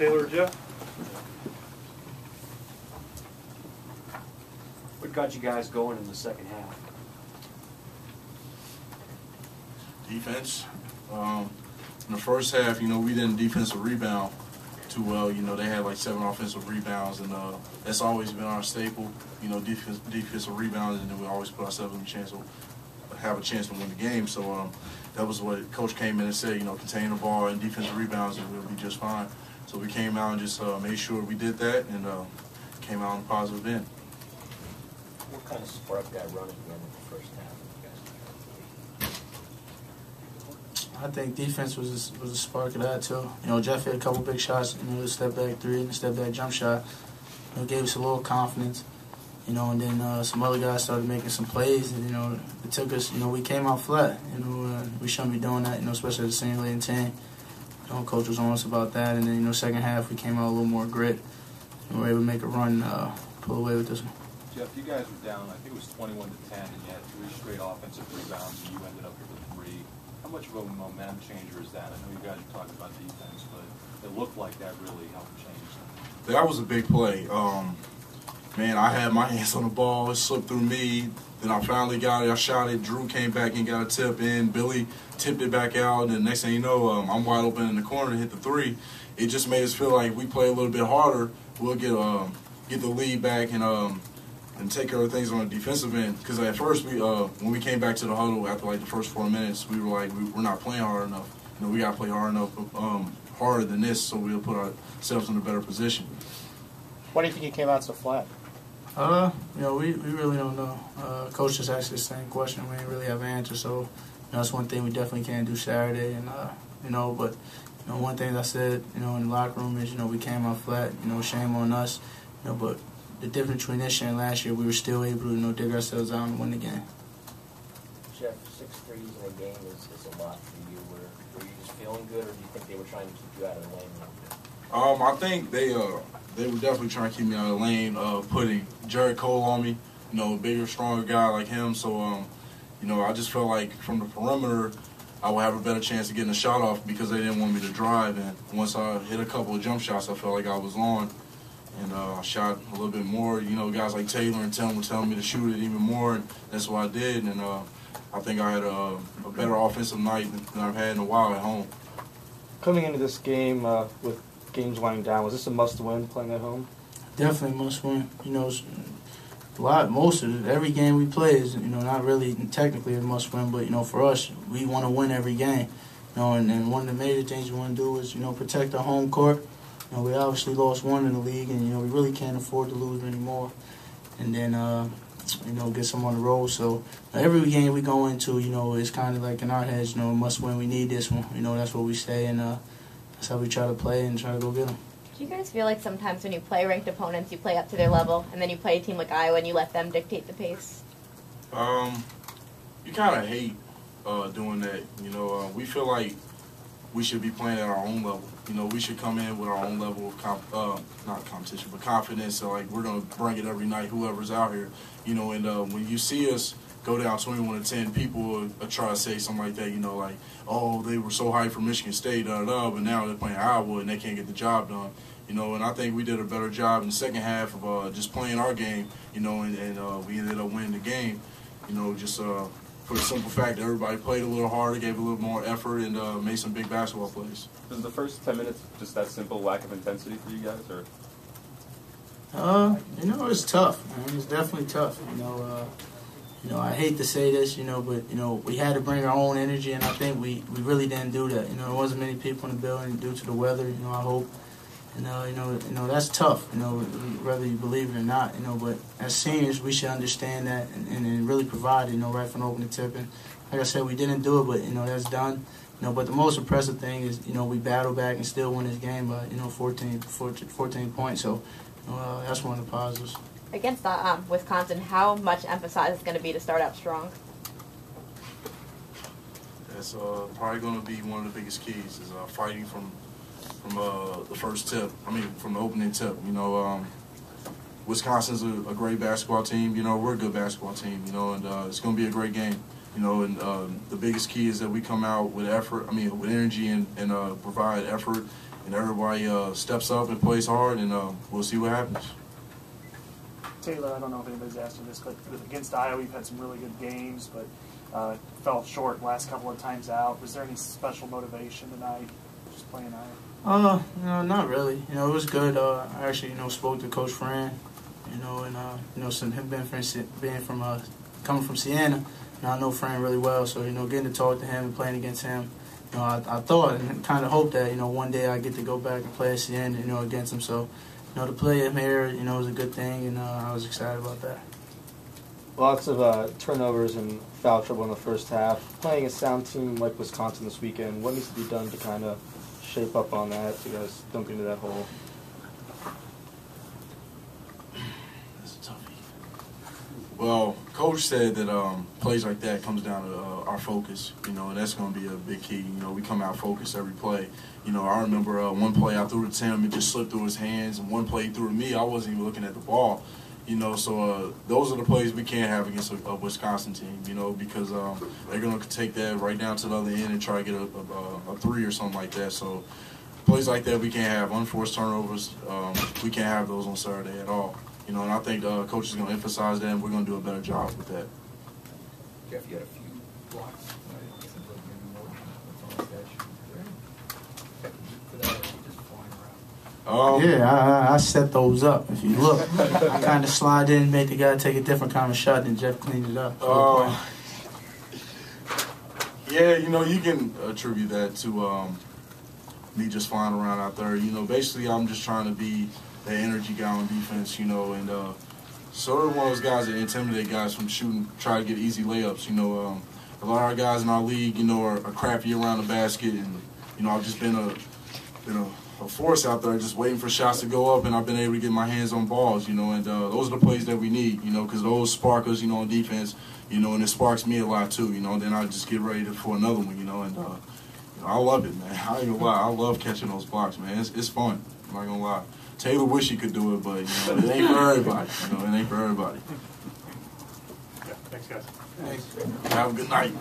Taylor, Jeff. What got you guys going in the second half? Defense. In the first half, we didn't defensive rebound too well. They had like 7 offensive rebounds, and that's always been our staple. Defensive rebounds, and then we always put ourselves in a chance to have a chance to win the game. So that was what Coach came in and said. Contain the ball and defensive rebounds, and we'll be just fine. So we came out and just made sure we did that, and came out on a positive end. What kind of spark that run at the end of the first half? I think defense was a spark of that too. Jeff hit a couple big shots. The step back three and the step back jump shot. Gave us a little confidence. And then some other guys started making some plays. And, it took us. We came out flat. We shouldn't be doing that. Especially as a senior leading team. Coach was on us about that. And then second half we came out a little more grit. And we were able to make a run, pull away with this one. Jeff, you guys were down, I think it was 21-10, and you had 3 straight offensive rebounds, and you ended up with a 3. How much of a momentum changer is that? I know you guys are talking about defense, but it looked like that really helped change things. That was a big play. Man, I had my hands on the ball. It slipped through me. Then I finally got it. I shot it. Drew came back and got a tip in. Billy tipped it back out. And the next thing you know, I'm wide open in the corner to hit the 3. It just made us feel like we play a little bit harder. We'll get the lead back and take care of things on the defensive end. Because at first, when we came back to the huddle after like the first 4 minutes, we were like, we're not playing hard enough. We got to play hard enough, harder than this, so we'll put ourselves in a better position. Why do you think you came out so flat? We really don't know. Coach just asked the same question. We didn't really have an answer, so that's one thing we definitely can't do Saturday. And but one thing I said, in the locker room is, we came out flat. Shame on us. But the difference between this year and last year, we were still able to, dig ourselves out and win the game. Jeff, 6 threes in a game is a lot for you. Were you just feeling good, or do you think they were trying to keep you out of the lane? I think they were definitely trying to keep me out of the lane, putting Jared Cole on me, a bigger, stronger guy like him. So, I just felt like from the perimeter, I would have a better chance of getting a shot off because they didn't want me to drive. And once I hit a couple of jump shots, I felt like I was on. And I shot a little bit more. Guys like Taylor and Tim were telling me to shoot it even more, and that's what I did. And I think I had a better offensive night than I've had in a while at home. Coming into this game with games winding down, was this a must-win playing at home? Definitely must-win. Most of it, every game we play is, not really technically a must-win, but, for us, we want to win every game. And one of the major things we want to do is, protect our home court. We obviously lost one in the league, and, we really can't afford to lose anymore. And then, get some on the road. So every game we go into, it's kind of like in our heads, must win. We need this one. That's what we say, and that's how we try to play and try to go get them. Do you guys feel like sometimes when you play ranked opponents, you play up to their level, and then you play a team like Iowa and you let them dictate the pace? You kind of hate doing that. We feel like we should be playing at our own level. We should come in with our own level of not competition, but confidence. So, we're going to bring it every night, whoever's out here. And when you see us go down 21-10, people will try to say something like that, oh, they were so hyped for Michigan State, but now they're playing Iowa and they can't get the job done. And I think we did a better job in the second half of just playing our game, and we ended up winning the game, just for the simple fact that everybody played a little harder, gave a little more effort, and made some big basketball plays. Was the first 10 minutes just that simple lack of intensity for you guys, or? It's tough, man. It's definitely tough. I hate to say this, but we had to bring our own energy, and I think we really didn't do that. There wasn't many people in the building due to the weather. I hope. That's tough. Whether you believe it or not. But as seniors, we should understand that and really provide. Right from opening tip. And like I said, we didn't do it, but that's done. But the most impressive thing is we battle back and still win this game by 14 points. So that's one of the positives. Against Wisconsin, how much emphasis is going to be to start out strong? That's probably going to be one of the biggest keys is fighting from the first tip. From the opening tip. Wisconsin's a great basketball team. We're a good basketball team. And it's going to be a great game. And the biggest key is that we come out with effort. With energy and provide effort and everybody steps up and plays hard, and we'll see what happens. Taylor, I don't know if anybody's asked you this, but against Iowa, you've had some really good games, but fell short last couple of times out. Was there any special motivation tonight, just playing Iowa? No, not really. It was good. I actually, spoke to Coach Fran, and some him coming from Siena, I know Fran really well, so getting to talk to him and playing against him, I thought and kind of hoped that one day I get to go back and play at Siena, against him. So, to play him here, was a good thing, and I was excited about that. Lots of turnovers and foul trouble in the first half. Playing a sound team like Wisconsin this weekend, what needs to be done to kind of shape up on that so you guys don't get into that hole? That's a toughie. Well, Coach said that plays like that comes down to our focus, and that's going to be a big key. We come out focused every play. I remember one play I threw it to him, it just slipped through his hands, and one play he threw to me, I wasn't even looking at the ball. So those are the plays we can't have against a Wisconsin team, because they're going to take that right down to the other end and try to get a three or something like that. So plays like that we can't have. Unforced turnovers, we can't have those on Saturday at all. And I think Coach is going to emphasize that, and we're going to do a better job with that. Jeff, you had a few blocks. I think maybe more on the stage. For that, just flying around. Yeah, I set those up. If you look, I kind of slide in, make the guy take a different kind of shot, and Jeff cleaned it up. Yeah, you can attribute that to me just flying around out there. Basically I'm just trying to be the energy guy on defense, and sort of one of those guys that intimidate guys from shooting, try to get easy layups. A lot of our guys in our league, are crappy around the basket, and I've just been a force out there just waiting for shots to go up, and I've been able to get my hands on balls, and those are the plays that we need, because those spark us, on defense, and it sparks me a lot too, then I just get ready for another one, and I love it, man. I ain't gonna lie, I love catching those blocks, man. It's fun. I'm not gonna lie. Taylor wish he could do it, but it ain't for everybody. It ain't for everybody. Yeah, thanks, guys. Thanks. Have a good night.